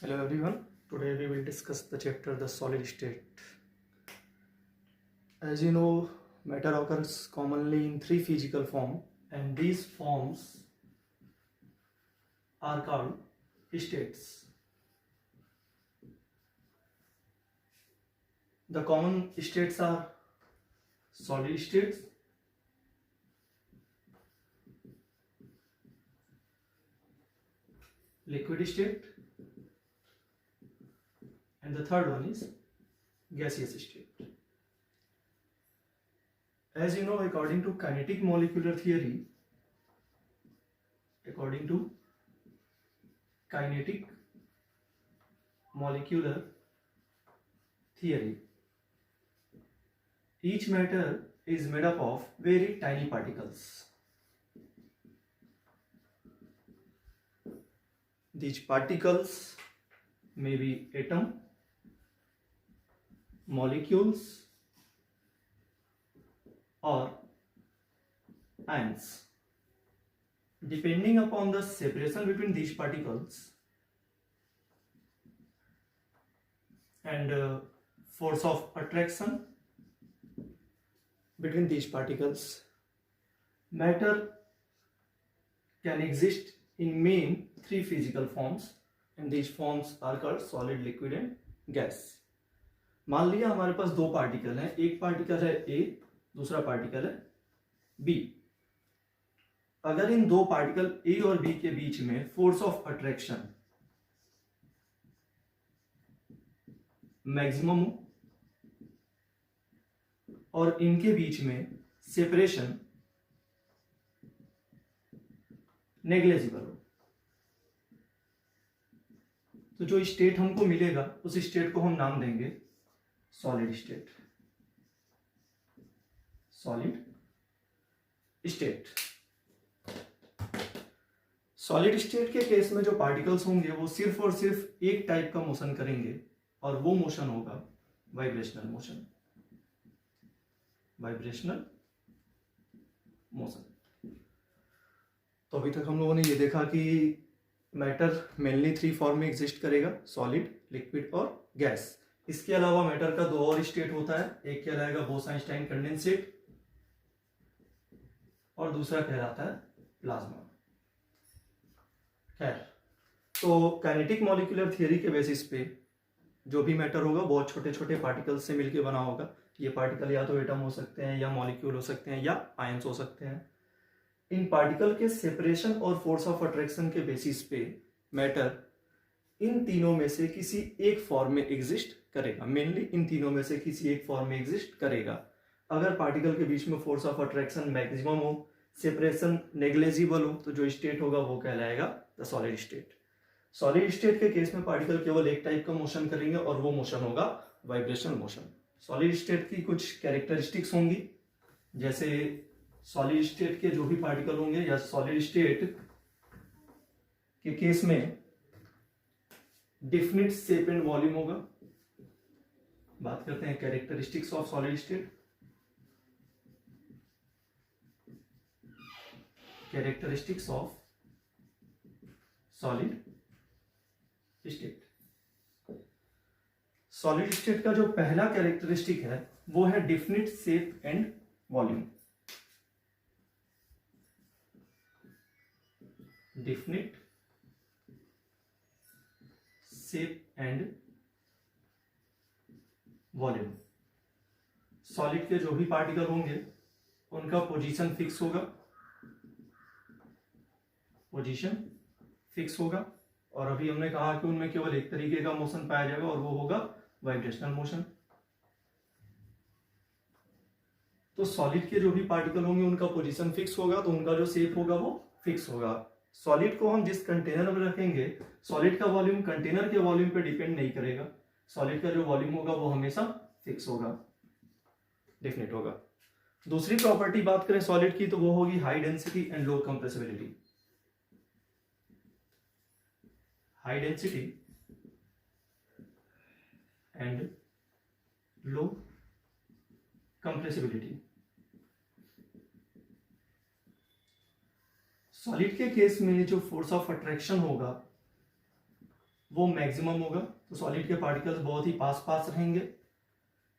Hello everyone. Today we will discuss the chapter the solid state. As you know, matter occurs commonly in three physical forms, and these forms are called states. The common states are solid states, liquid state, and the third one is gaseous state. As you know, according to kinetic molecular theory, each matter is made up of very tiny particles. These particles may be atom, molecules, or ions. Depending upon the separation between these particles and force of attraction between these particles, matter can exist in main three physical forms, and these forms are called solid, liquid and gas. मान लिया हमारे पास दो particle हैं, एक particle है A, दूसरा particle है B. अगर इन दो पार्टिकल A और B के बीच में फोर्स ऑफ अट्रैक्शन मैक्सिमम हो और इनके बीच में सेपरेशन नेग्लिजिबल हो, तो जो स्टेट हमको मिलेगा उस स्टेट को हम नाम देंगे solid state. Solid state. Solid state के केस में जो पार्टिकल्स होंगे वो सिर्फ और सिर्फ एक टाइप का मोशन करेंगे और वो मोशन होगा वाइब्रेशनल मोशन. Vibrational motion. तो अभी तक हम लोगों ने ये देखा कि मैटर मेनली थ्री फॉर्म में एग्जिस्ट करेगा, सॉलिड, लिक्विड और गैस. इसके अलावा मैटर का दो और स्टेट होता है, एक कहलाएगा बोस-आइंस्टाइन कंडेंसेट और दूसरा कहलाता है प्लाज्मा. खैर, तो काइनेटिक मॉलिक्यूलर थियरी के बेसिस पे जो भी मैटर होगा बहुत छोटे छोटे पार्टिकल्स से मिलकर बना होगा. ये पार्टिकल या तो एटम हो सकते हैं या मॉलिक्यूल हो सकते हैं या आयंस हो सकते हैं. इन पार्टिकल के सेपरेशन और फोर्स ऑफ अट्रैक्शन के बेसिस पे मैटर इन तीनों में से किसी एक फॉर्म में एग्जिस्ट करेगा. मेनली इन तीनों में से किसी एक फॉर्म में एग्जिस्ट करेगा. अगर पार्टिकल के बीच में फोर्स ऑफ अट्रैक्शन मैक्सिमम हो, सेपरेशन नेग्लिजिबल हो, तो जो स्टेट होगा वो कहलाएगा the solid state. Solid state के केस में पार्टिकल केवल एक टाइप का मोशन करेंगे और वो मोशन होगा वाइब्रेशनल मोशन. सॉलिड स्टेट की कुछ कैरेक्टरिस्टिक्स होंगी, जैसे सॉलिड स्टेट के जो भी पार्टिकल होंगे या सॉलिड स्टेट के केस में डिफिनिट शेप एंड वॉल्यूम होगा. बात करते हैं characteristics of solid state. Characteristics of solid state. Solid state का जो पहला कैरेक्टरिस्टिक है वो है definite shape and volume. Definite shape and volume. Solid के जो भी पार्टिकल होंगे उनका पोजीशन फिक्स होगा, पोजीशन फिक्स होगा. और अभी हमने कहा कि उनमें केवल एक तरीके का मोशन पाया जाएगा और वो होगा वाइब्रेशनल मोशन. तो सॉलिड के जो भी पार्टिकल होंगे उनका पोजीशन फिक्स होगा, तो उनका जो शेप होगा वो फिक्स होगा. सॉलिड को हम जिस कंटेनर में रखेंगे, सॉलिड का वॉल्यूम कंटेनर के वॉल्यूम पे डिपेंड नहीं करेगा. सॉलिड का जो वॉल्यूम होगा वो हमेशा फिक्स होगा, डेफिनेट होगा. दूसरी प्रॉपर्टी बात करें सॉलिड की तो वो होगी high density and low compressibility. High density and low compressibility. Solid के केस में जो फोर्स ऑफ अट्रैक्शन होगा वो मैक्सिमम होगा। तो सॉलिड के पार्टिकल्स बहुत ही पास पास रहेंगे।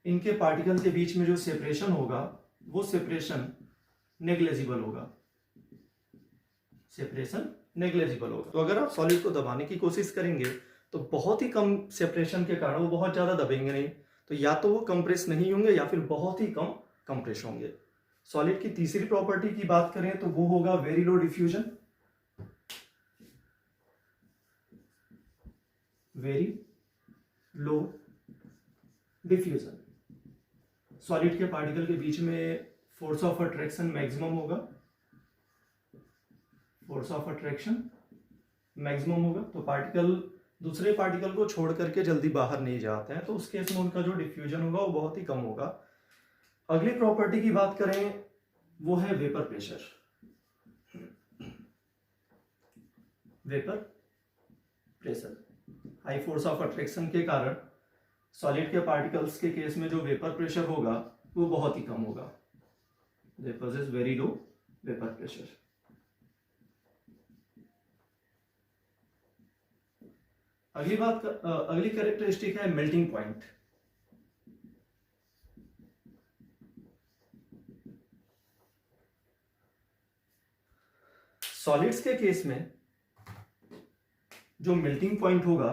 इनके पार्टिकल के बीच में जो सेपरेशन होगा वो सेपरेशन नेग्लेजिबल होगा, सेपरेशन नेग्लेजिबल होगा। तो अगर आप सॉलिड को दबाने की कोशिश करेंगे तो बहुत ही कम सेपरेशन के कारण वो बहुत ज़्यादा दबेंगे नहीं, तो या तो वो कंप्रेस नहीं होंगे या फिर बहुत ही कम कंप्रेस होंगे। सॉलिड की तीसरी प्रॉपर्टी की बात करें तो वो होगा very low diffusion, very low diffusion. Solid के पार्टिकल के बीच में फोर्स ऑफ अट्रैक्शन मैक्सिमम होगा, फोर्स ऑफ अट्रैक्शन मैक्सिमम होगा, तो पार्टिकल दूसरे पार्टिकल को छोड़ करके जल्दी बाहर नहीं जाते हैं, तो उस केस में उनका जो डिफ्यूजन होगा वो बहुत ही कम होगा। अगली प्रॉपर्टी की बात करें वो है vapour pressure. Vapour pressure, high force of attraction के कारण सॉलिड के पार्टिकल्स के केस में जो वेपर प्रेशर होगा वो बहुत ही कम होगा। They possess very low vapour pressure. अगली कैरेक्टरिस्टिक है मेल्टिंग पॉइंट। सॉलिड्स के केस में जो मेल्टिंग पॉइंट होगा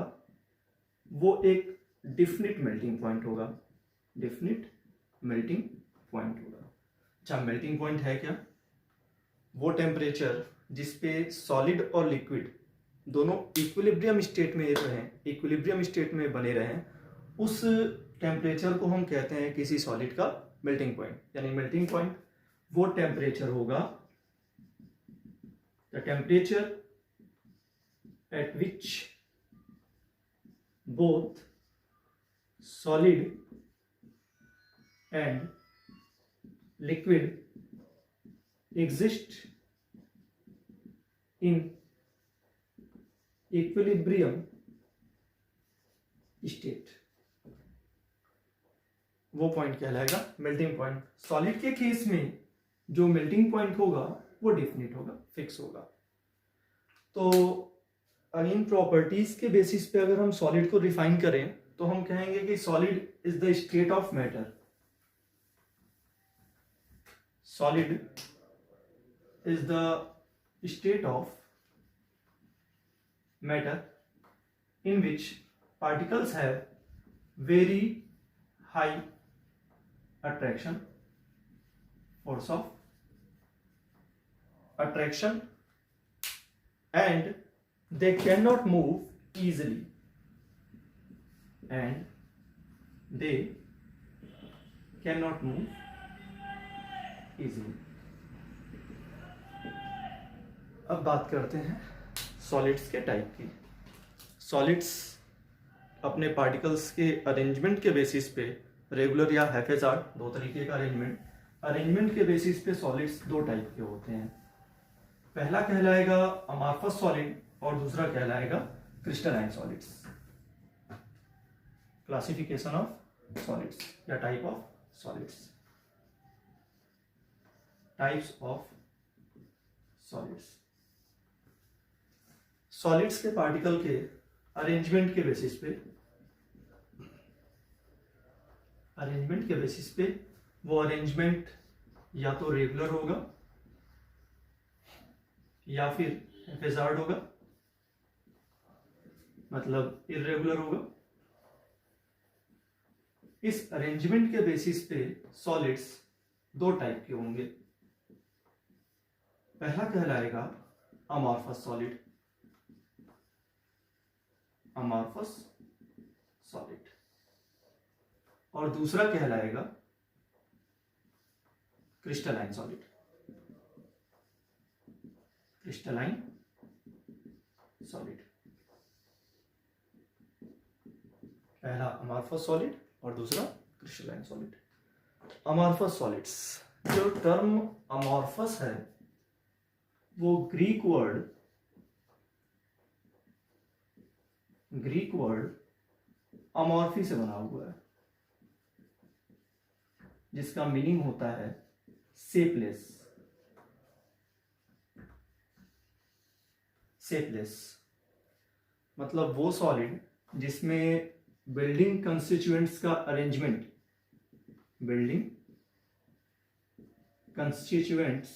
वो एक डिफिनिट मेल्टिंग पॉइंट होगा, डिफिनिट मेल्टिंग पॉइंट होगा। अच्छा, मेल्टिंग पॉइंट है क्या? वो टेम्परेचर जिसपे सॉलिड और लिक्विड दोनों इक्विलिब्रियम स्टेट में रहें, इक्विलिब्रियम स्टेट में बने रहें, उस टेम्परेचर को हम कहते हैं किसी सॉलिड का मेल्टिंग पॉइंट। यानी मेल्टिंग पॉइंट वो टेम्परेचर होगा, the temperature at which both solid and liquid exist in equilibrium state, वो पॉइंट कहलाएगा मेल्टिंग पॉइंट। सॉलिड के केस में जो मेल्टिंग पॉइंट होगा वो डेफिनिट होगा, फिक्स होगा। तो इन प्रॉपर्टीज के बेसिस पे अगर हम सॉलिड को रिफाइन करें तो हम कहेंगे कि solid is the state of matter, solid is the state of matter in which particles have very high attraction, force of attraction, and they cannot move easily, and they cannot move easily. अब बात करते हैं solids के type की। Solids अपने particles के arrangement के basis पे रेगुलर या हैफेजार्ड, दो तरीके का अरेंजमेंट के बेसिस पे सॉलिड्स दो टाइप के होते हैं। पहला कहलाएगा अमार्फस सॉलिड और दूसरा कहलाएगा crystalline solids. Classification of solids या type of solids, types of solids. Solids के पार्टिकल के अरेंजमेंट के बेसिस पे वो अरेंजमेंट या तो रेगुलर होगा या फिर हैफेजार्ड होगा, मतलब इर्रेगुलर होगा। इस अरेंजमेंट के बेसिस पे सॉलिड्स दो टाइप के होंगे। पहला कहलाएगा अमॉर्फस सॉलिड, अमॉर्फस सॉलिड, और दूसरा कहलाएगा क्रिस्टलाइन सॉलिड, क्रिस्टलाइन सॉलिड। पहला अमॉर्फस सॉलिड और दूसरा क्रिस्टलाइन सॉलिड। अमॉर्फस सॉलिड्स, जो टर्म अमॉर्फस है वो ग्रीक वर्ड अमॉर्फी से बना हुआ है, जिसका मीनिंग होता है शेपलेस, शेपलेस। मतलब वो सॉलिड जिसमें बिल्डिंग कंस्टिट्यूएंट्स का अरेंजमेंट, बिल्डिंग कंस्टिट्यूएंट्स,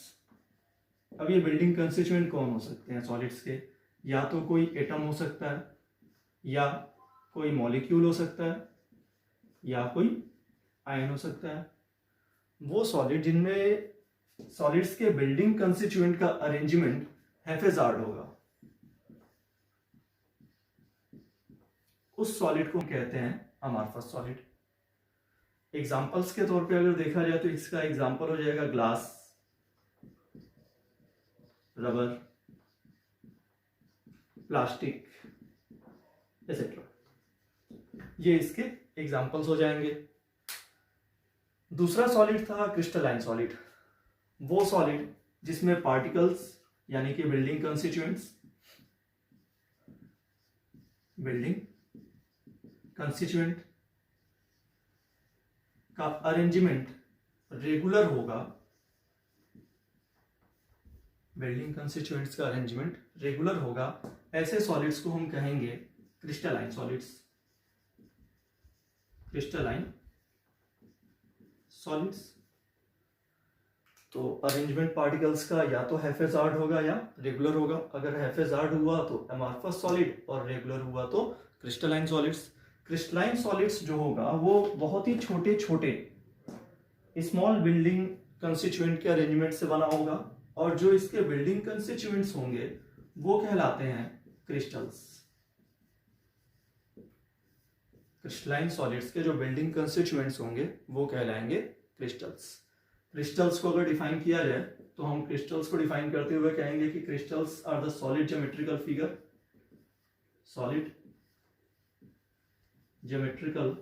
अब ये बिल्डिंग कंस्टिट्यूएंट कौन हो सकते हैं सॉलिड्स के? या तो कोई एटम हो सकता है, या कोई मॉलिक्यूल हो सकता है, या कोई आयन हो सकता है। वो सॉलिड जिनमें सॉलिड्स के बिल्डिंग कंस्टिट्यूएंट का अरेंजमेंट हैफेजार्ड होगा, उस सॉलिड को कहते हैं अमॉर्फस सॉलिड। एग्जांपल्स के तौर पे अगर देखा जाए तो इसका एग्जांपल हो जाएगा ग्लास, रबर, प्लास्टिक एसेट्रा, ये इसके एग्जांपल्स हो जाएंगे। दूसरा सॉलिड था क्रिस्टलाइन सॉलिड, वो सॉलिड जिसमें पार्टिकल्स यानी कि बिल्डिंग कंस्टिट्यूएंट्स, बिल्डिंग कंस्टिट्यूएंट का अरेंजमेंट रेगुलर होगा, बिल्डिंग कंस्टिट्यूएंट्स का अरेंजमेंट रेगुलर होगा, ऐसे सॉलिड्स को हम कहेंगे क्रिस्टलाइन सॉलिड्स, क्रिस्टलाइन सॉलिड्स। तो अरेंजमेंट पार्टिकल्स का या तो हैफेजार्ड होगा या रेगुलर होगा। अगर हैफेजार्ड हुआ तो अमॉर्फस सॉलिड और रेगुलर हुआ तो क्रिस्टलाइन सॉलिड्स। क्रिस्टलाइन सॉलिड्स जो होगा वो बहुत ही छोटे छोटे स्मॉल बिल्डिंग कंस्टिट्यूएंट के अरेंजमेंट से बना होगा, और जो इसके बिल्डिंग कंस्टिट्यूएंट्स होंगे वो कहलाते हैं क्रिस्टल्स। क्रिस्टलाइन सॉलिड्स के जो बिल्डिंग कंस्टिट्यूएंट्स होंगे वो कहलाएंगे क्रिस्टल्स। क्रिस्टल्स को अगर डिफाइन किया जाए तो हम क्रिस्टल्स को डिफाइन करते हुए कहेंगे कि crystals are the solid geometrical figure, solid geometrical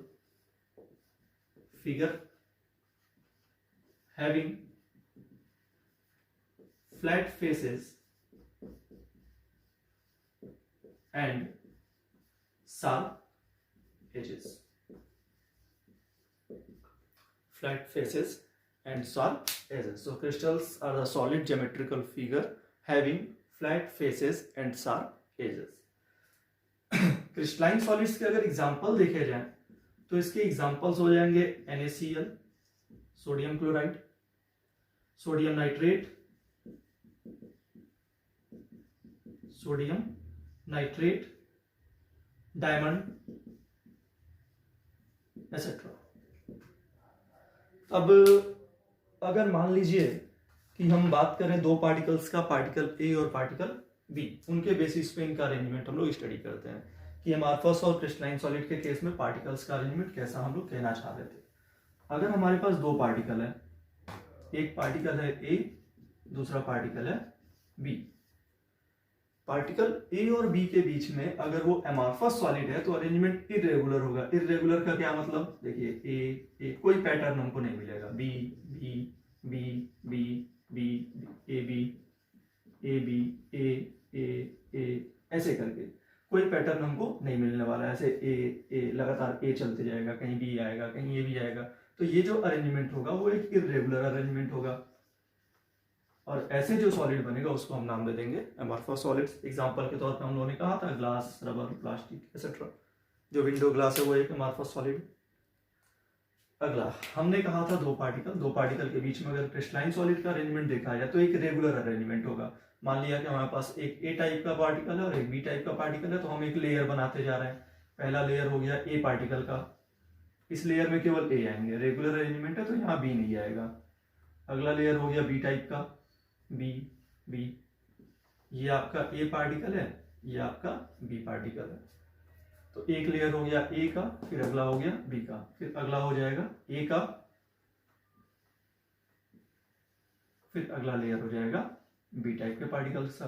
figure having flat faces and sharp edges. Flat faces and sharp edges. So crystals are the solid geometrical figure having flat faces and sharp edges. Crystalline solids के अगर example देखे जाएं तो इसके examples हो जाएंगे NaCl, sodium chloride, sodium nitrate, sodium nitrate, diamond etcetera. अब अगर मान लीजिए कि हम बात करें दो पार्टिकल्स का, पार्टिकल ए और पार्टिकल बी, उनके बेसिस पे इनका अरेंजमेंट हम लोग स्टडी करते हैं कि अमॉर्फस और क्रिस्टलाइन सॉलिड के केस में पार्टिकल्स का अरेंजमेंट कैसा हम लोग कहना चाह रहे थे। अगर हमारे पास दो पार्टिकल है, एक पार्टिकल है ए, दूसरा पार्टिकल है बी, पार्टिकल ए और बी के बीच में अगर वो अमॉर्फस सॉलिड है तो अरेंजमेंट इरेगुलर होगा। इरेगुलर का क्या मतलब, देखिए ए कोई पैटर्न हमको नहीं मिलेगा, B B B B B A B A B A ऐसे करके कोई पैटर्न हमको नहीं मिलने वाला है। ऐसे ए लगातार ए चलते जाएगा, कहीं बी आएगा, कहीं ए भी आएगा, तो ये जो अरेंजमेंट होगा वो एक इरेगुलर अरेंजमेंट होगा। और ऐसे जो सॉलिड बनेगा उसको हम नाम दे देंगे अमॉर्फस सॉलिड्स। एग्जांपल के तौर पे हम लोगों ने कहा था ग्लास, रबर, प्लास्टिक एसेट्रा। जो विंडो ग्लास है वो एक अमॉर्फस सॉलिड। अगला हमने कहा था दो पार्टिकल के बीच में अगर क्रिस्टलाइन सॉलिड का अरेंजमेंट देखा जाए तो एक रेगुलर अरेंजमेंट होगा। मान लिया कि हमारे पास एक ए टाइप का पार्टिकल है और एक बी टाइप का पार्टिकल है, तो हम एक लेयर बनाते जा रहे हैं। पहला लेयर हो गया ए पार्टिकल का, इस लेयर में केवल ए आएंगे, रेगुलर अरेंजमेंट है तो यहाँ बी नहीं आएगा। अगला लेयर हो गया बी टाइप का, बी बी, ये आपका ए पार्टिकल है, ये आपका बी पार्टिकल है। तो एक लेयर हो गया ए का, फिर अगला हो गया बी का, फिर अगला हो जाएगा ए का, फिर अगला लेयर हो जाएगा बी टाइप के पार्टिकल्स का।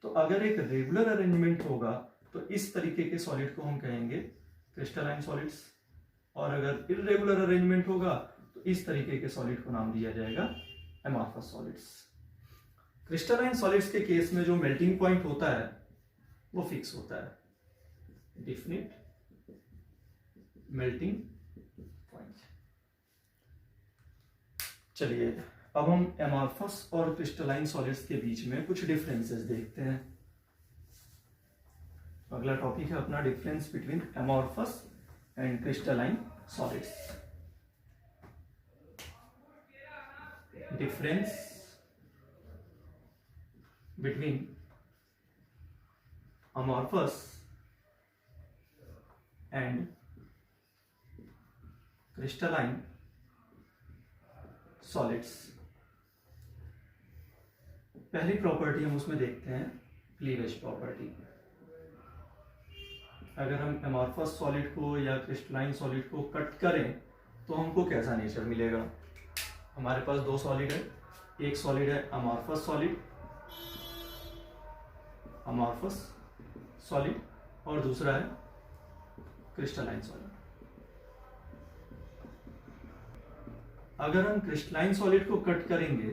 तो अगर एक रेगुलर अरेंजमेंट होगा तो इस तरीके के सॉलिड को हम कहेंगे क्रिस्टलाइन सॉलिड्स, और अगर इरेगुलर अरेंजमेंट होगा तो इस तरीके के सॉलिड को नाम दिया जाएगा अमॉर्फस सॉलिड्स। क्रिस्टलाइन सॉलिड्स के केस में जो मेल्टिंग पॉइंट होता है वो फिक्स होता है, डेफिनिट मेल्टिंग पॉइंट। चलिए अब हम अमॉर्फस और क्रिस्टलाइन सॉलिड्स के बीच में कुछ डिफरेंसेस देखते हैं। अगला टॉपिक है अपना difference between amorphous and crystalline solids. Difference between amorphous and crystalline solids। पहली प्रॉपर्टी हम उसमें देखते हैं क्लीवेज प्रॉपर्टी। अगर हम एमॉर्फस सॉलिड को या क्रिस्टलाइन सॉलिड को कट करें तो हमको कैसा नेचर मिलेगा। हमारे पास दो सॉलिड है, एक सॉलिड है अमॉर्फस सॉलिड और दूसरा है क्रिस्टलाइन सॉलिड। अगर हम क्रिस्टलाइन सॉलिड को कट करेंगे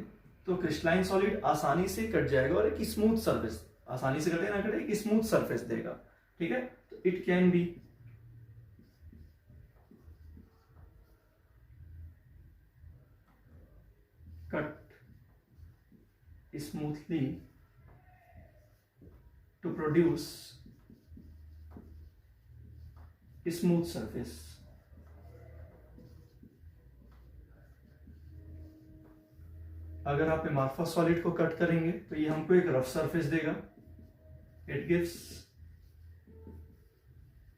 तो क्रिस्टलाइन सॉलिड आसानी से कट जाएगा और एक स्मूथ सरफेस, आसानी से कटे ना कटे, एक स्मूथ सरफेस देगा। ठीक है, तो it can be cut smoothly to produce smooth surface. अगर आप एमॉर्फस सॉलिड को कट करेंगे तो ये हमको एक रफ सरफेस देगा, it gives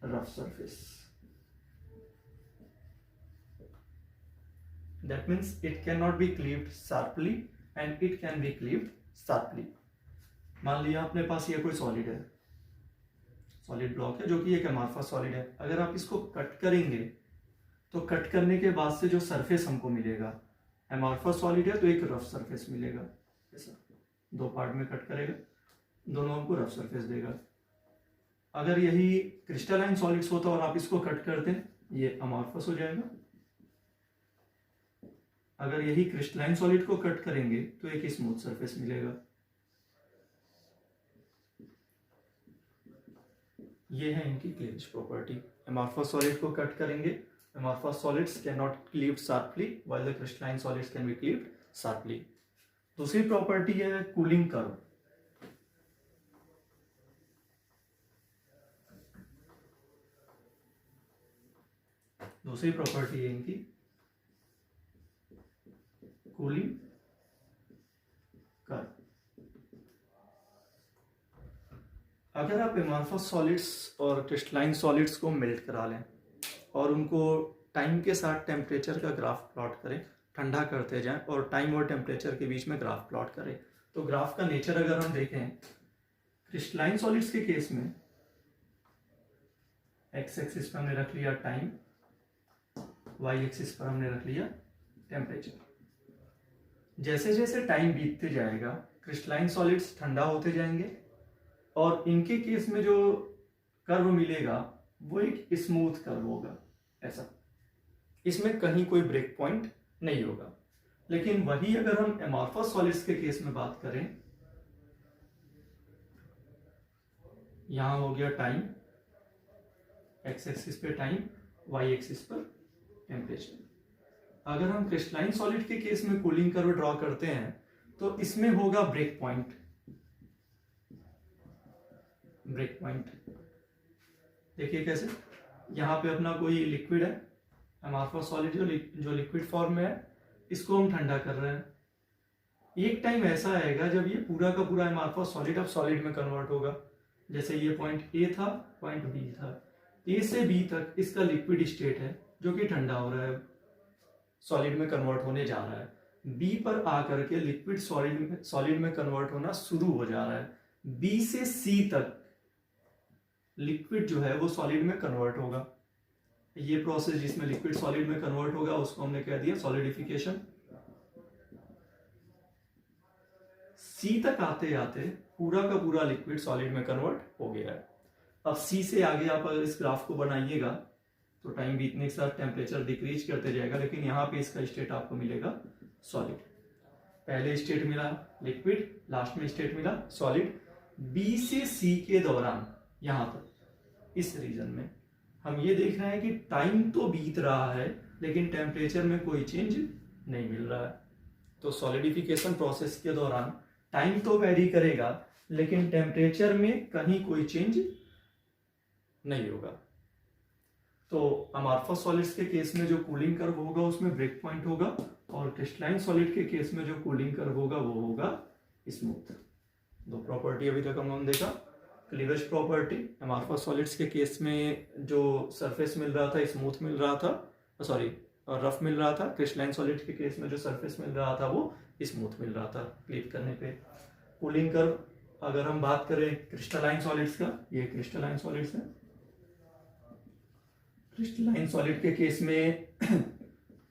rough surface. That means it can not be cleaved sharply and it can B cleaved sharply. मान लिया अपने पास ये कोई सॉलिड है, सॉलिड ब्लॉक है जो कि एक एमॉर्फस सॉलिड है। अगर आप इसको कट करेंगे तो कट करने के बाद से जो सरफेस हमको मिलेगा, एमॉर्फस सॉलिड है तो एक रफ सरफेस मिलेगा, ऐसा दो पार्ट में कट करेगा, दोनों हमको रफ सरफेस देगा। अगर यही क्रिस्टलाइन सॉलिड्स होता और आप इसको कट करते ये अमॉर्फस हो जाएगा। अगर यही क्रिस्टलाइन सॉलिड को कट करेंगे तो एक स्मूथ सरफेस मिलेगा। ये है इनकी क्लीवेज प्रॉपर्टी। एमॉर्फस सॉलिड को कट करेंगे, amorphous solids can not cleaved sharply while the crystalline solids can be cleaved sharply. दूसरी प्रॉपर्टी है कूलिंग कर्व। दूसरी प्रॉपर्टी है इनकी कूलिंग कर्व। अगर आप एमॉर्फस सॉलिड्स और क्रिस्टलाइन सॉलिड्स को मेल्ट करा लें और उनको टाइम के साथ टेम्परेचर का ग्राफ प्लॉट करें, ठंडा करते जाएं और टाइम और टेम्परेचर के बीच में ग्राफ प्लॉट करें, तो ग्राफ का नेचर अगर हम देखें क्रिस्टलाइन सॉलिड्स के केस में एक्स एक्सिस पर हमने रख लिया टाइम, वाई एक्सिस पर हमने रख लिया टेम्परेचर। जैसे जैसे टाइम बीतते जाएगा क्रिस्टलाइन सॉलिड्स ठंडा होते जाएंगे और इनके केस में जो कर्व मिलेगा वो एक स्मूथ कर्व होगा, ऐसा। इसमें कहीं कोई ब्रेक पॉइंट नहीं होगा। लेकिन वही अगर हम एमॉर्फस सॉलिड्स के केस में बात करें, यहां हो गया टाइम, एक्स एक्सिस पे टाइम, वाई एक्सिस पर टेम्परेचर। अगर हम क्रिस्टलाइन सॉलिड के केस में कूलिंग कर्व ड्रॉ करते हैं तो इसमें होगा ब्रेक पॉइंट। ब्रेक पॉइंट देखिए कैसे, यहां पे अपना कोई लिक्विड है, एमॉर्फस सॉलिड जो लिक्विड फॉर्म में है, इसको हम ठंडा कर रहे हैं। एक टाइम ऐसा आएगा जब ये पूरा का पूरा एमॉर्फस सॉलिड अब सॉलिड में कन्वर्ट होगा। जैसे ये पॉइंट ए था, पॉइंट बी था, ए से बी तक इसका लिक्विड स्टेट है जो कि ठंडा हो रहा है, सॉलिड में कन्वर्ट होने जा रहा है। बी पर आकर के लिक्विड सॉलिड में कन्वर्ट होना शुरू हो जा रहा है। बी से सी तक लिक्विड जो है वो सॉलिड में कन्वर्ट होगा। ये प्रोसेस जिसमें लिक्विड सॉलिड में कन्वर्ट होगा उसको हमने कह दिया सॉलिडिफिकेशन। सी तक आते आते पूरा का पूरा लिक्विड सॉलिड में कन्वर्ट हो गया है। अब सी से आगे आप अगर इस ग्राफ को बनाइएगा तो टाइम बीतने के साथ टेम्परेचर डिक्रीज करते जाएगा, लेकिन यहाँ पे इसका स्टेट आपको मिलेगा सॉलिड। पहले स्टेट मिला लिक्विड, लास्ट में स्टेट मिला सॉलिड। बी से सी के दौरान यहां तक इस रीजन में हम ये देख रहे हैं कि टाइम तो बीत रहा है लेकिन टेम्परेचर में कोई चेंज नहीं मिल रहा है। तो सॉलिडिफिकेशन प्रोसेस के दौरान टाइम तो वेरी करेगा लेकिन टेम्परेचर में कहीं कोई चेंज नहीं होगा। तो अमॉर्फस सॉलिड्स के केस में जो कूलिंग कर्व होगा उसमें ब्रेक पॉइंट होगा, और क्रिस्टलाइन सॉलिड के केस में जो कूलिंग कर्व होगा वो होगा स्मूथ। दो प्रॉपर्टी अभी तक हमने देखा। क्लीवेज प्रॉपर्टी, अमॉर्फस सॉलिड्स के केस में जो सरफेस मिल रहा था स्मूथ मिल रहा था, सॉरी रफ मिल रहा था। क्रिस्टलाइन सॉलिड के केस में जो सरफेस मिल रहा था वो स्मूथ मिल रहा था क्लीव करने पे। कूलिंग कर्व अगर हम बात करें क्रिस्टलाइन सॉलिड्स का, ये क्रिस्टलाइन सॉलिड्स है। क्रिस्टलाइन सॉलिड के केस में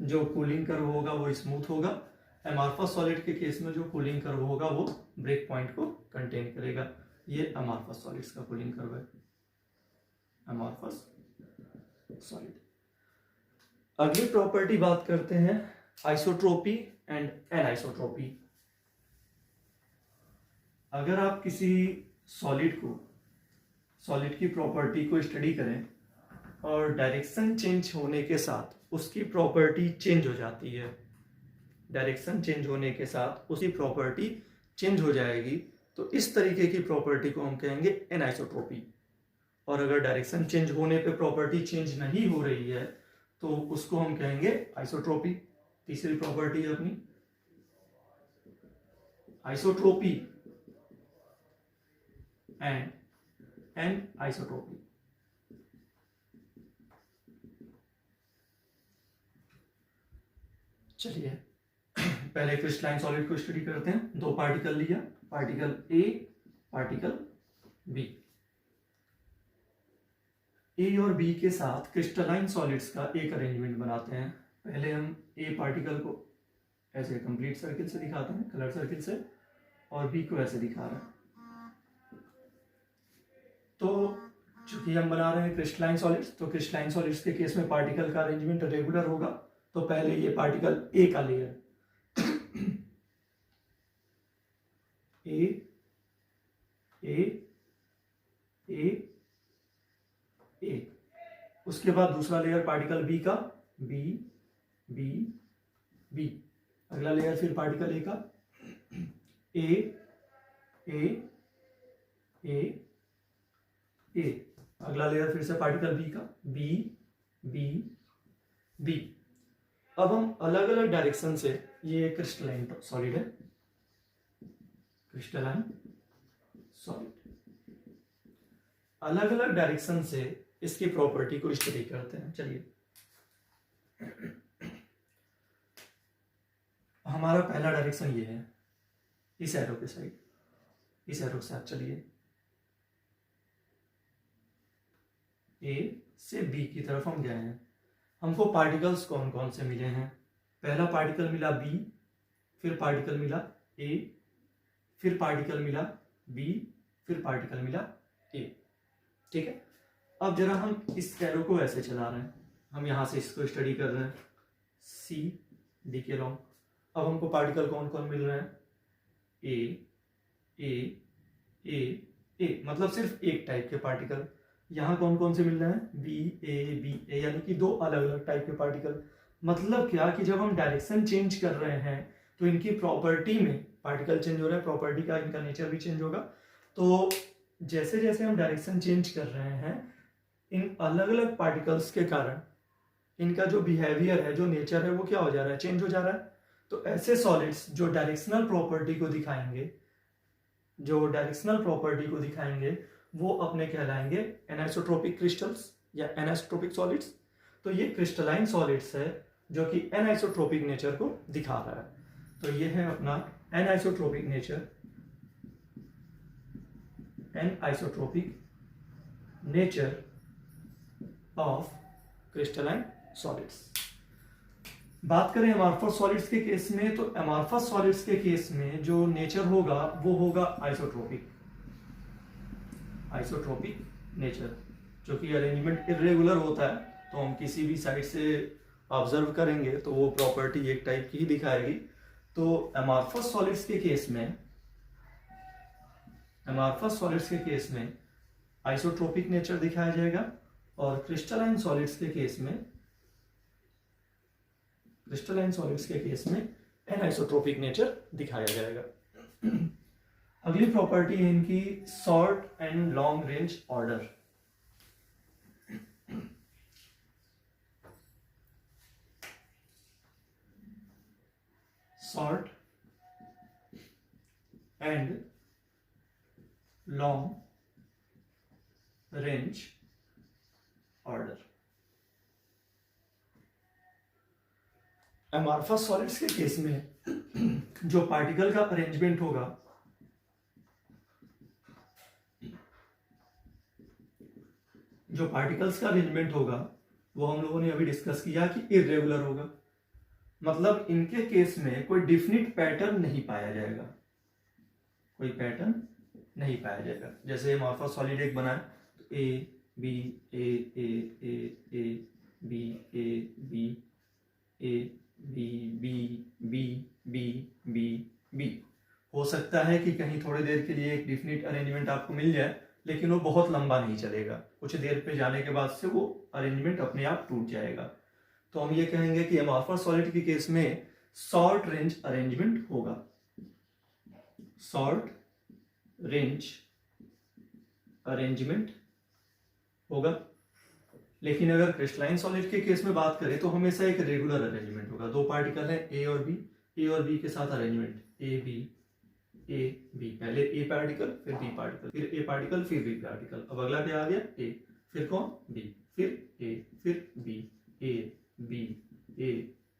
जो कूलिंग कर्व होगा वो स्मूथ होगा। अमॉर्फस सॉलिड के केस में जो कूलिंग कर्व होगा वो ब्रेक पॉइंट को कंटेन करेगा। ये अमॉर्फस सॉलिड्स का कूलिंग कर्व है, अमॉर्फस सॉलिड। अगली प्रॉपर्टी बात करते हैं आइसोट्रोपी एंड एनआइसोट्रोपी। अगर आप किसी सॉलिड की प्रॉपर्टी को स्टडी करें और डायरेक्शन चेंज होने के साथ उसकी प्रॉपर्टी चेंज हो जाती है, डायरेक्शन चेंज होने के साथ उसकी प्रॉपर्टी चेंज हो जाएगी, तो इस तरीके की प्रॉपर्टी को हम कहेंगे एनआइसोट्रोपी। और अगर डायरेक्शन चेंज होने पे प्रॉपर्टी चेंज नहीं हो रही है तो उसको हम कहेंगे आइसोट्रोपी। तीसरी प्रॉपर्टी है अपनी आइसोट्रोपी एंड एनआइसोट्रोपी। चलिए पहले क्रिस्टलाइन सॉलिड को स्टडी करते हैं। दो पार्टिकल लिया, पार्टिकल ए, पार्टिकल बी। ए और बी के साथ क्रिस्टलाइन सॉलिड्स का एक अरेंजमेंट बनाते हैं। पहले हम ए पार्टिकल को ऐसे कंप्लीट सर्किल से दिखाते हैं, कलर सर्किल से, और बी को ऐसे दिखा रहे हैं। तो चूंकि हम बना रहे हैं क्रिस्टलाइन सॉलिड्स, तो क्रिस्टलाइन सॉलिड्स के केस में पार्टिकल का अरेंजमेंट रेगुलर होगा। तो पहले ये पार्टिकल ए का लेयर ए ए ए ए, उसके बाद दूसरा लेयर पार्टिकल बी का बी बी बी, अगला लेयर फिर पार्टिकल ए का ए ए ए ए, अगला लेयर फिर से पार्टिकल बी का बी बी बी। अब हम अलग अलग डायरेक्शन से, ये क्रिस्टलाइन सॉलिड है, क्रिस्टलाइन सॉलिड, अलग अलग डायरेक्शन से इसकी प्रॉपर्टी को स्टडी करते हैं। चलिए हमारा पहला डायरेक्शन ये है, इस एरो के साइड, इस एरो के साथ चलिए ए से बी की तरफ हम गए हैं। हमको पार्टिकल्स कौन कौन से मिले हैं? पहला पार्टिकल मिला बी, फिर पार्टिकल मिला ए, फिर पार्टिकल मिला बी, फिर पार्टिकल मिला ए। ठीक है, अब जरा हम इस एरो को ऐसे चला रहे हैं, हम यहां से इसको स्टडी कर रहे हैं सी डी के लॉन्ग। अब हमको पार्टिकल कौन कौन मिल रहे हैं? ए ए ए ए, मतलब सिर्फ एक टाइप के पार्टिकल। यहाँ कौन कौन से मिल रहे हैं? बी ए, यानी कि दो अलग अलग टाइप के पार्टिकल। मतलब क्या कि जब हम डायरेक्शन चेंज कर रहे हैं तो इनकी प्रॉपर्टी में पार्टिकल चेंज हो रहा है, प्रॉपर्टी का इनका नेचर भी चेंज होगा। तो जैसे जैसे हम डायरेक्शन चेंज कर रहे हैं, इन अलग अलग पार्टिकल्स के कारण इनका जो बिहेवियर है, जो नेचर है, वो क्या हो जा रहा है? चेंज हो जा रहा है। तो ऐसे सॉलिड्स जो डायरेक्शनल प्रॉपर्टी को दिखाएंगे, वो अपने कहलाएंगे एनाइसोट्रोपिक क्रिस्टल्स या एनाइसोट्रोपिक सॉलिड्स। तो ये क्रिस्टलाइन सॉलिड्स है जो कि एनाइसोट्रोपिक नेचर को दिखा रहा है। तो ये है अपना anisotropic nature, anisotropic nature of crystalline solids. बात करें अमॉर्फस सॉलिड्स के केस में, तो अमॉर्फस सॉलिड्स के केस में जो नेचर होगा वो होगा आइसोट्रोपिक नेचर, जो कि अरेंजमेंट इरेगुलर होता है। तो हम किसी भी साइड से ऑब्जर्व करेंगे तो वो प्रॉपर्टी एक टाइप की ही दिखाएगी। तो अमॉर्फस सॉलिड्स के केस में आइसोट्रोपिक नेचर दिखाया जाएगा, और क्रिस्टलाइन सॉलिड्स के केस में एनाइसोट्रोपिक नेचर दिखाया जाएगा। अगली प्रॉपर्टी है इनकी short and long range order. Short and long range order. Amorphous solids के केस में जो पार्टिकल का अरेंजमेंट होगा जो पार्टिकल्स का अरेंजमेंट होगा वो हम लोगों ने अभी डिस्कस किया कि इरेगुलर होगा। मतलब इनके केस में कोई डिफिनिट पैटर्न नहीं पाया जाएगा, कोई पैटर्न नहीं पाया जाएगा। जैसे एमॉर्फस सॉलिड एक बनाए तो A B A A A A B A B A B B B B B B. हो सकता है कि कहीं थोड़ी देर के लिए एक डिफिनिट अरेंजमेंट आपको मिल जाए, लेकिन वो बहुत लंबा नहीं चलेगा, कुछ देर पे जाने के बाद से वो अरेंजमेंट अपने आप टूट जाएगा। तो हम ये कहेंगे कि एमॉर्फस सॉलिड के केस में शॉर्ट रेंज अरेंजमेंट होगा, शॉर्ट रेंज अरेंजमेंट होगा। लेकिन अगर क्रिस्टलाइन सॉलिड के केस में बात करें तो हमेशा एक रेगुलर अरेंजमेंट होगा। दो पार्टिकल है ए और बी के साथ अरेंजमेंट ए बी, पहले ए पार्टिकल फिर बी पार्टिकल फिर ए पार्टिकल फिर बी पार्टिकल। अब अगला क्या आ गया ए, फिर कौन बी, फिर ए फिर बी, ए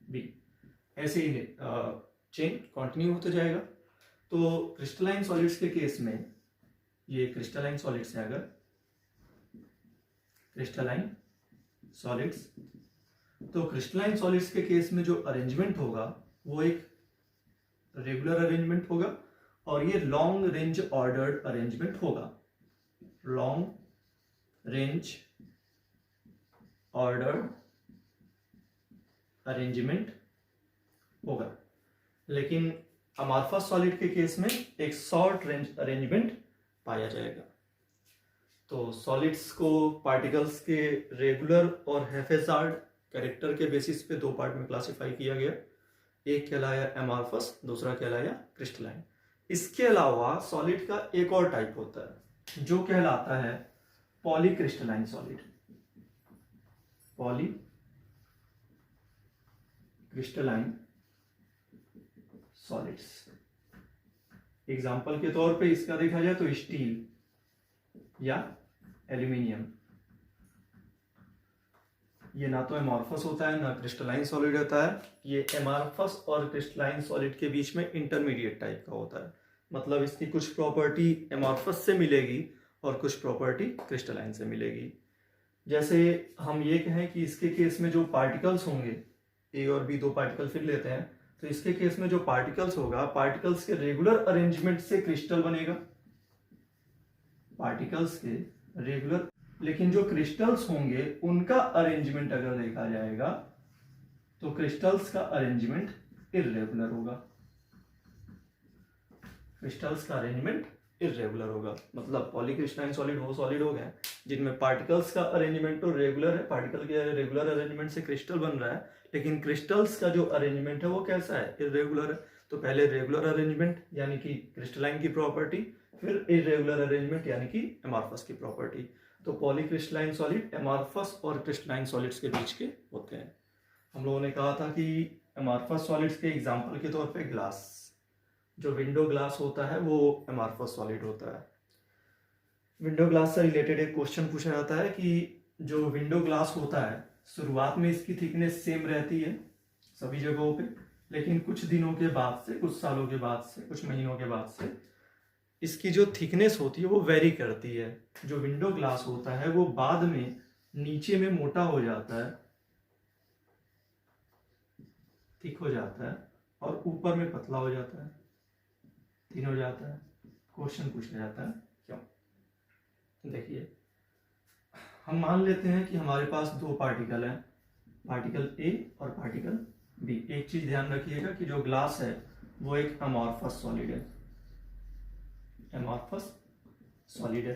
बी, ऐसे ही चेन कंटिन्यू होता जाएगा। तो क्रिस्टलाइन सॉलिड्स के केस में ये क्रिस्टलाइन सॉलिड्स है, अगर क्रिस्टलाइन सॉलिड्स, तो क्रिस्टलाइन सॉलिड्स के केस में जो अरेंजमेंट होगा वो एक रेगुलर अरेंजमेंट होगा और ये लॉन्ग रेंज ऑर्डर्ड अरेंजमेंट होगा, लॉन्ग रेंज ऑर्डर्ड अरेंजमेंट होगा। लेकिन अमॉर्फस सॉलिड के केस में एक शॉर्ट रेंज अरेंजमेंट पाया जाएगा। तो सॉलिड्स को पार्टिकल्स के रेगुलर और हेफेजार्ड कैरेक्टर के बेसिस पे दो पार्ट में क्लासिफाई किया गया। एक कहलाया एमॉर्फस, दूसरा कहलाया क्रिस्टलाइन। इसके अलावा सॉलिड का एक और टाइप होता है जो कहलाता है polycrystalline solid, polycrystalline solids. Example के तौर पे इसका देखा जाए तो स्टील या एल्यूमिनियम, ये ना तो एमॉर्फस होता है ना क्रिस्टलाइन सॉलिड होता है। ये एमॉर्फस और क्रिस्टलाइन सॉलिड के बीच में इंटरमीडिएट टाइप का होता है। मतलब इसकी कुछ प्रॉपर्टी एमॉर्फस से मिलेगी और कुछ प्रॉपर्टी क्रिस्टलाइन से मिलेगी। जैसे हम ये कहें कि इसके केस में जो पार्टिकल्स होंगे, ए और बी दो पार्टिकल फिर लेते हैं, तो इसके केस में जो पार्टिकल्स होगा, पार्टिकल्स के रेगुलर अरेंजमेंट से क्रिस्टल बनेगा, पार्टिकल्स के रेगुलर। लेकिन जो क्रिस्टल्स होंगे उनका अरेंजमेंट अगर देखा जाएगा तो क्रिस्टल्स का अरेंजमेंट इर्रेगुलर होगा, क्रिस्टल्स का अरेंजमेंट इर्रेगुलर होगा। मतलब पॉलीक्रिस्टलाइन सॉलिड वो सॉलिड हो गए जिनमें पार्टिकल्स का अरेंजमेंट तो रेगुलर है, पार्टिकल के रेगुलर अरेंजमेंट से क्रिस्टल बन रहा है, लेकिन क्रिस्टल्स का जो अरेंजमेंट है वो कैसा है, इर्रेगुलर है। तो पहले रेगुलर अरेंजमेंट यानी कि क्रिस्टलाइन की प्रॉपर्टी, फिर इर्रेगुलर अरेंजमेंट यानी कि एमॉर्फस की प्रॉपर्टी। तो पॉलीक्रिस्टलाइन सॉलिड एमॉर्फस और क्रिस्टलाइन सॉलिड्स के बीच के होते हैं। हम लोगों ने कहा था कि एमॉर्फस सॉलिड्स के एग्जांपल के तौर पे ग्लास, जो विंडो ग्लास होता है वो एमॉर्फस सॉलिड होता है। विंडो ग्लास से रिलेटेड एक क्वेश्चन पूछा जाता है कि जो विंडो ग्लास होता है शुरुआत में इसकी थिकनेस सेम रहती है सभी जगहों पे, लेकिन कुछ दिनों के बाद से, कुछ सालों के बाद से, कुछ महीनों के बाद से इसकी जो थिकनेस होती है वो वेरी करती है। जो विंडो ग्लास होता है वो बाद में नीचे में मोटा हो जाता है, थिक हो जाता है, और ऊपर में पतला हो जाता है, थिन हो जाता है। क्वेश्चन पूछा जाता है क्यों? देखिए, हम मान लेते हैं कि हमारे पास दो पार्टिकल हैं, पार्टिकल ए और पार्टिकल बी। एक चीज ध्यान रखिएगा कि जो ग्लास है वो एक अमॉर्फस सॉलिड है, एमॉर्फस सॉलिड है।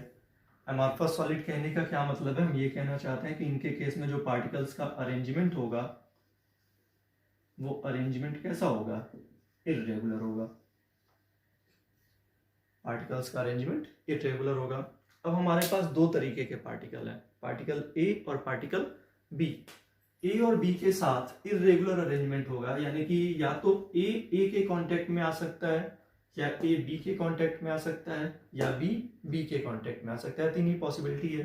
एमॉर्फस सॉलिड कहने का क्या मतलब है? हम ये कहना चाहते हैं कि इनके केस में जो पार्टिकल्स का अरेंजमेंट होगा वो अरेंजमेंट कैसा होगा? इर्रेगुलर होगा। पार्टिकल्स का अरेंजमेंट इर्रेगुलर होगा। अब हमारे पास दो तरीके के पार्टिकल हैं, पार्टिकल ए और पार्टिकल बी। ए और बी के साथ इरेगुलर अरेंजमेंट होगा, यानी कि या तो ए के कांटेक्ट में आ सकता है, या ए बी के कांटेक्ट में आ सकता है, या बी के कांटेक्ट में आ सकता है। तीन ही पॉसिबिलिटी है।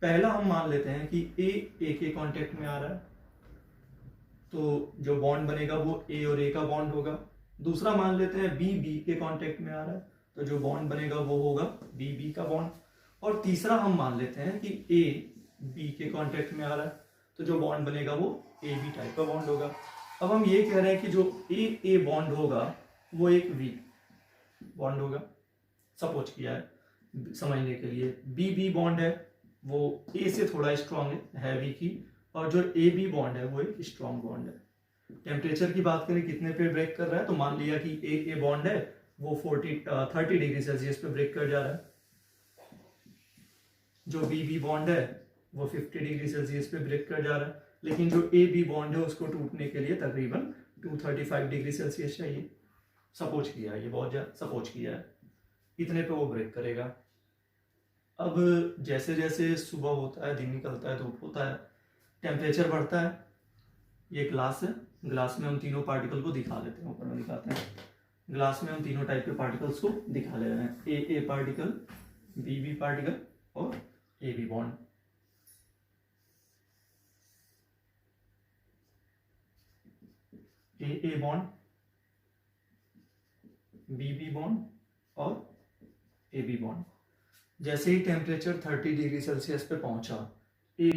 पहला हम मान लेते हैं कि ए के कांटेक्ट में आ रहा है, तो जो बॉन्ड बनेगा वो ए और ए का बॉन्ड होगा। दूसरा मान लेते हैं बी के कांटेक्ट में आ रहा है, तो जो बॉन्ड बनेगा वो होगा बी का बॉन्ड। और तीसरा हम मान लेते हैं कि ए बी के कांटेक्ट में आ रहा है, तो जो बॉन्ड बनेगा वो ए बी टाइप का बॉन्ड होगा। अब हम ये कह रहे हैं कि जो ए बॉन्ड होगा वो एक वीक बॉन्ड होगा। सपोज किया है समझने के लिए। बी बॉन्ड है वो ए से थोड़ा स्ट्रांग है वीक ही, और जो ए बी बॉन्ड है वो एक स्ट्रांग बॉन्ड है। टेम्परेचर की बात करें कितने पे ब्रेक कर रहा है, तो मान लिया कि ए बॉन्ड है वो 30 डिग्री सेल्सियस पे ब्रेक कर जा रहा है। जो बी बॉन्ड है वो 50 डिग्री सेल्सियस पे ब्रेक कर जा रहा है, लेकिन जो ए बी बॉन्ड है उसको टूटने के लिए तकरीबन 235 डिग्री सेल्सियस चाहिए। सपोज किया है, ये बहुत ज्यादा सपोज किया है, इतने पे वो ब्रेक करेगा। अब जैसे जैसे सुबह होता है, दिन निकलता है, धूप होता है, टेम्परेचर बढ़ता है। ये ग्लास है, ग्लास में हम तीनों पार्टिकल को दिखा लेते हैं, ऊपर में दिखाते हैं। ग्लास में हम तीनों टाइप के पार्टिकल्स को दिखा ले रहे हैं, ए पार्टिकल, बी पार्टिकल और A B bond. A bond, B bond और ए बी बॉन्ड। जैसे ही टेम्परेचर 30 डिग्री सेल्सियस पे पहुंचा, ए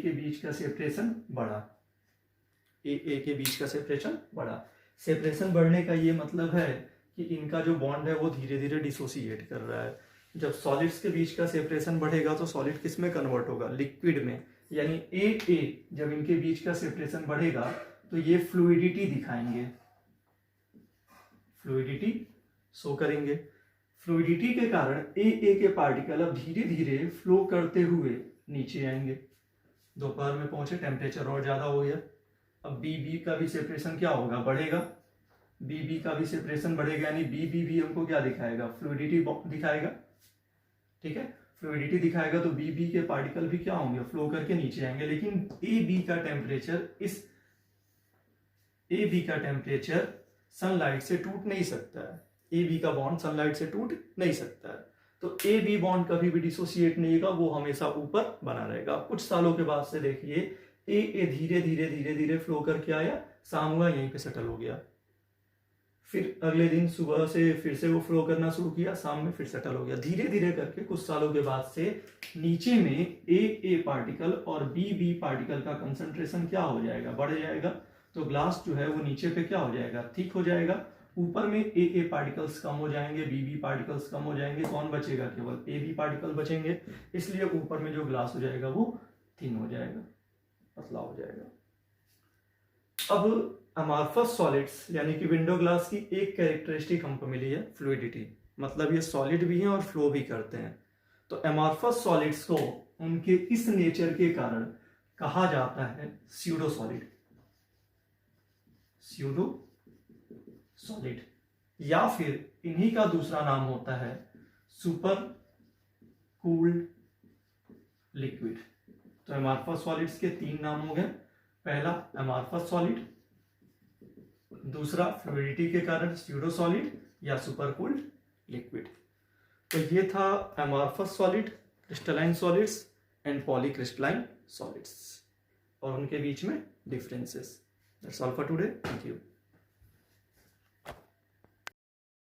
के बीच का सेपरेशन बढ़ा, ए के बीच का सेपरेशन बढ़ा। सेपरेशन बढ़ने का ये मतलब है कि इनका जो बॉन्ड है वो धीरे धीरे डिसोसिएट कर रहा है। जब सॉलिड्स के बीच का सेपरेशन बढ़ेगा तो सॉलिड किस में कन्वर्ट होगा, लिक्विड में। यानी ए जब इनके बीच का सेपरेशन बढ़ेगा तो ये फ्लूइडिटी दिखाएंगे, फ्लूइडिटी शो करेंगे। फ्लूइडिटी के कारण ए के पार्टिकल अब धीरे धीरे फ्लो करते हुए नीचे आएंगे। दोपहर में पहुंचे, टेम्परेचर और ज्यादा हो गया। अब बी का भी सेपरेशन क्या होगा, बढ़ेगा। बी का भी सेपरेशन बढ़ेगा, यानी बी हमको क्या दिखाएगा, फ्लूइडिटी दिखाएगा। ठीक है, फ्लूइडिटी दिखाएगा तो बी के पार्टिकल भी क्या होंगे, फ्लो करके नीचे आएंगे। लेकिन ए बी का टेम्परेचर सनलाइट से टूट नहीं सकता है। ए बी का बॉन्ड सनलाइट से टूट नहीं सकता है, तो ए बी बॉन्ड कभी भी डिसोसिएट नहीं होगा, वो हमेशा ऊपर बना रहेगा। कुछ सालों के बाद से देखिए ए धीरे धीरे फ्लो करके आया, शाम हुआ यहीं पे सेटल हो गया। फिर अगले दिन सुबह से फिर से वो फ्लो करना शुरू किया, शाम में फिर सेटल हो गया। धीरे धीरे करके कुछ सालों के बाद से नीचे में ए पार्टिकल और बी पार्टिकल का कंसंट्रेशन क्या हो जाएगा, बढ़ जाएगा। तो ग्लास जो है वो नीचे पे क्या हो जाएगा, थिक हो जाएगा। ऊपर में ए पार्टिकल्स कम हो जाएंगे, बी पार्टिकल्स कम हो जाएंगे। कौन बचेगा, केवल ए बी पार्टिकल बचेंगे। इसलिए ऊपर में जो ग्लास हो जाएगा वो थिन हो जाएगा, पतला हो जाएगा। अब अमॉर्फस सॉलिड्स यानी कि विंडो ग्लास की एक कैरेक्टरिस्टिक हमको मिली है, फ्लूइडिटी। मतलब ये सॉलिड भी हैं और फ्लो भी करते हैं। तो अमॉर्फस सॉलिड्स को उनके इस नेचर के कारण कहा जाता है स्यूडो सॉलिड, स्यूडो सॉलिड। या फिर इन्हीं का दूसरा नाम होता है सुपर कूल्ड लिक्विड। तो अमॉर्फस सॉलिड्स के तीन नाम हो गए। पहला अमॉर्फस सॉलिड, दूसरा फ्लूइडिटी के कारण स्यूडो सॉलिड या सुपर कूल्ड लिक्विड। तो ये था amorphous solid, crystalline solids and polycrystalline solids और उनके बीच में differences. That's all for today, thank you.